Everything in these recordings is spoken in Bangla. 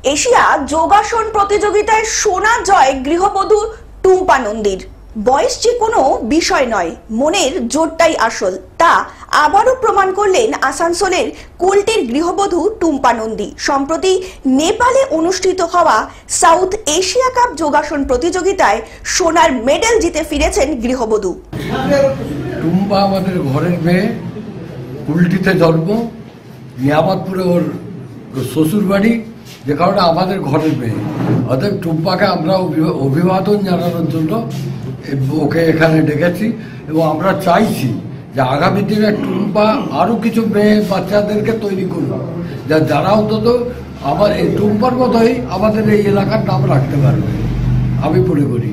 এশিয়া যোগাসন প্রতিযোগিতায় সোনা জয় গৃহবধূ টুম্পা নন্দীর। বয়স যে কোনো বিষয় নয়, মনের জোরটাই আসল, তা আবারও প্রমাণ করলেন আসানসোলের কুলটির গৃহবধূ টুম্পা নন্দী। সম্প্রতি নেপালে অনুষ্ঠিত হওয়া সাউথ এশিয়া কাপ যোগাসন প্রতিযোগিতায় সোনার মেডেল জিতে ফিরেছেন গৃহবধূ। টুম্পা আমাদের ঘরের মেয়ে, কুলটিতে জন্ম, নিয়ামতপুরে ওর শ্বশুর বাড়ি, যে কারণে আমাদের ঘরের মেয়ে। অতএব টুম্পাকে আমরা অভিবাদন জানানোর জন্য ওকে এখানে ডেকেছি এবং আমরা চাইছি যে আগামী দিনে টুম্পা আরও কিছু মেয়ে বাচ্চাদেরকে তৈরি করবে, যারা অন্তত আমার এই টুম্পার মতোই আমাদের এই এলাকার নাম রাখতে পারবে, আমি মনে করি।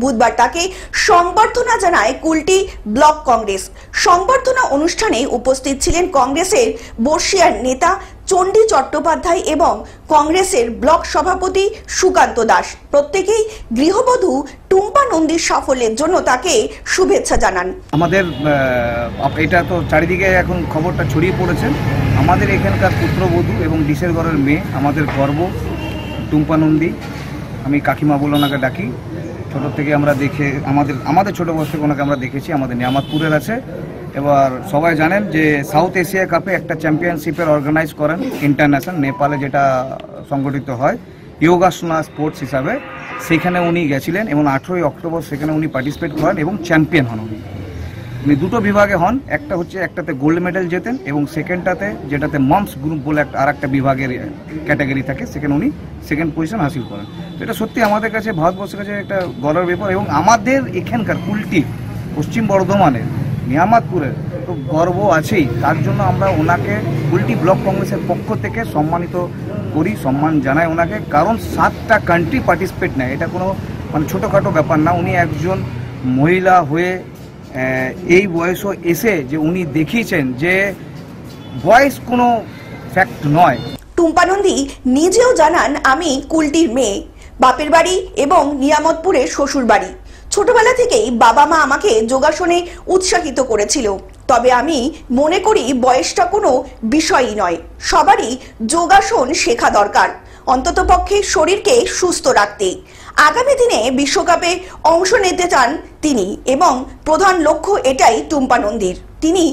বুধবার তাকে সংবর্ধনা জানায় কুলটি ব্লক কংগ্রেস। সংবর্ধনা অনুষ্ঠানে উপস্থিত ছিলেন কংগ্রেসের বর্ষিয়ার নেতা চণ্ডী চট্টোপাধ্যায় এবং কংগ্রেসের ব্লক সভাপতি সুকান্ত দাস। প্রত্যেকেই গৃহবধূ টুম্পা নন্দীর সাফল্যের জন্য তাকে শুভেচ্ছা জানান। আমাদের এটা তো চারিদিকে এখন খবরটা ছড়িয়ে পড়েছে। আমাদের এখানকার পুত্রবধূ এবং ডিসের ঘরের মেয়ে, আমাদের গর্ব টুম্পা নন্দী। আমি কাকিমা বলে ওনাকে ডাকি। ছোটো থেকে আমরা আমাদের ছোটো বয়স থেকে ওনাকে আমরা দেখেছি। আমাদের নিয়ামতপুরের আছে। এবার সবাই জানেন যে সাউথ এশিয়া কাপে একটা চ্যাম্পিয়নশিপের অর্গানাইজ করেন ইন্টারন্যাশনাল, নেপালে যেটা সংগঠিত হয় যোগাসনা স্পোর্টস হিসাবে। সেখানে উনি গেছিলেন এবং 18 অক্টোবর সেখানে উনি পার্টিসিপেট করেন এবং চ্যাম্পিয়ন হন। উনি দুটো বিভাগে হন, একটাতে গোল্ড মেডেল জেতেন এবং সেকেন্ডটাতে, যেটাতে মমস গ্রুপ বলে আর একটা বিভাগের ক্যাটাগরি থাকে, সেখানে উনি সেকেন্ড পজিশন হাসিল করেন। এটা সত্যি আমাদের কাছে, ভারতবর্ষের কাছে একটা গর্বের ব্যাপার এবং আমাদের এখানকার কুলটি পশ্চিম বর্ধমানের নিয়ামতপুরের তো গর্ব আছেই। তার জন্য আমরা ওনাকে কুলটি ব্লক কংগ্রেসের পক্ষ থেকে সম্মানিত করি, সম্মান জানাই ওনাকে। কারণ 7টা কান্ট্রি পার্টিসিপেট নেয়, এটা কোনো ছোটোখাটো ব্যাপার না। উনি একজন মহিলা হয়ে এই বয়সও এসে যে উনি দেখিয়েছেন যে বয়স কোনো ফ্যাক্ট নয়। টুম্পা নন্দী নিজেও জানান, আমি কুলটির মেয়ে, বাপের বাড়ি এবং নিয়ামতপুরের শ্বশুর বাড়ি। ছোটবেলা থেকেই বাবা মা আমাকে যোগাসনে উৎসাহিত করেছিল। তবে আমি মনে করি বয়সটা কোনো বিষয়ই নয়, সবারই যোগাসন শেখা দরকার, অন্ততপক্ষে শরীরকে সুস্থ রাখতে। আগামী দিনে বিশ্বকাপে অংশ নিতে চান তিনি এবং প্রধান লক্ষ্য এটাই টুম্পা নন্দীর। তিনি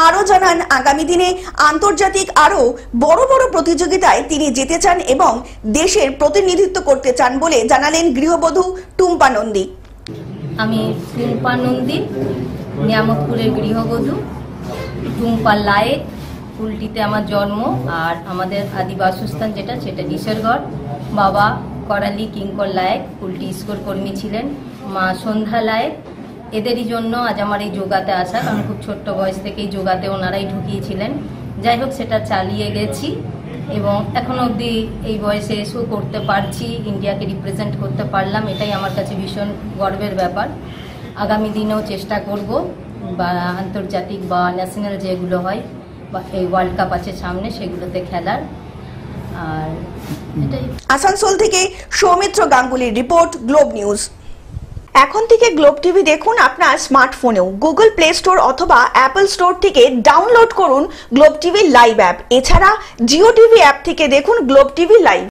আরও জানান, আগামী দিনে আন্তর্জাতিক আরও বড় বড় প্রতিযোগিতায় তিনি যেতে চান এবং দেশের প্রতিনিধিত্ব করতে চান বলে জানালেন গৃহবধূ টুম্পা নন্দী। আমি টুম্পা নন্দী, নিয়ামতপুরের গৃহবধূ। টুম্পা লায়েক, কুলটিতে আমার জন্ম, আর আমাদের আদি বাসস্থান সেটা ডিসেরগড়। বাবা করালি কিঙ্কর লায়েক কুলটি স্কোর কর্মী ছিলেন, মা সন্ধ্যা লায়েক। এদেরই জন্য আজ আমার এই যোগাতে আসা, কারণ খুব ছোট্ট বয়স থেকেই যোগাতে ওনারাই ঢুকিয়েছিলেন। যাই হোক, সেটা চালিয়ে গেছি এবং এখনো অবধি এই বয়সে এসেও করতে পারছি, ইন্ডিয়াকে রিপ্রেজেন্ট করতে পারলাম, এটাই আমার কাছে ভীষণ গর্বের ব্যাপার। আগামী দিনেও চেষ্টা করব, বা আন্তর্জাতিক বা ন্যাশনাল যেগুলো হয় বা এই ওয়ার্ল্ড কাপ আছে সামনে, সেগুলোতে খেলার। আর এটাই। আসানসোল থেকে সৌমিত্র গাঙ্গুলির রিপোর্ট, গ্লোব নিউজ। এখন থেকে গ্লোব টিভি দেখুন আপনার স্মার্টফোনেও। গুগল প্লে স্টোর অথবা অ্যাপল স্টোর থেকে ডাউনলোড করুন গ্লোব টিভি লাইভ অ্যাপ। এছাড়া জিও টিভি অ্যাপ থেকে দেখুন গ্লোব টিভি লাইভ।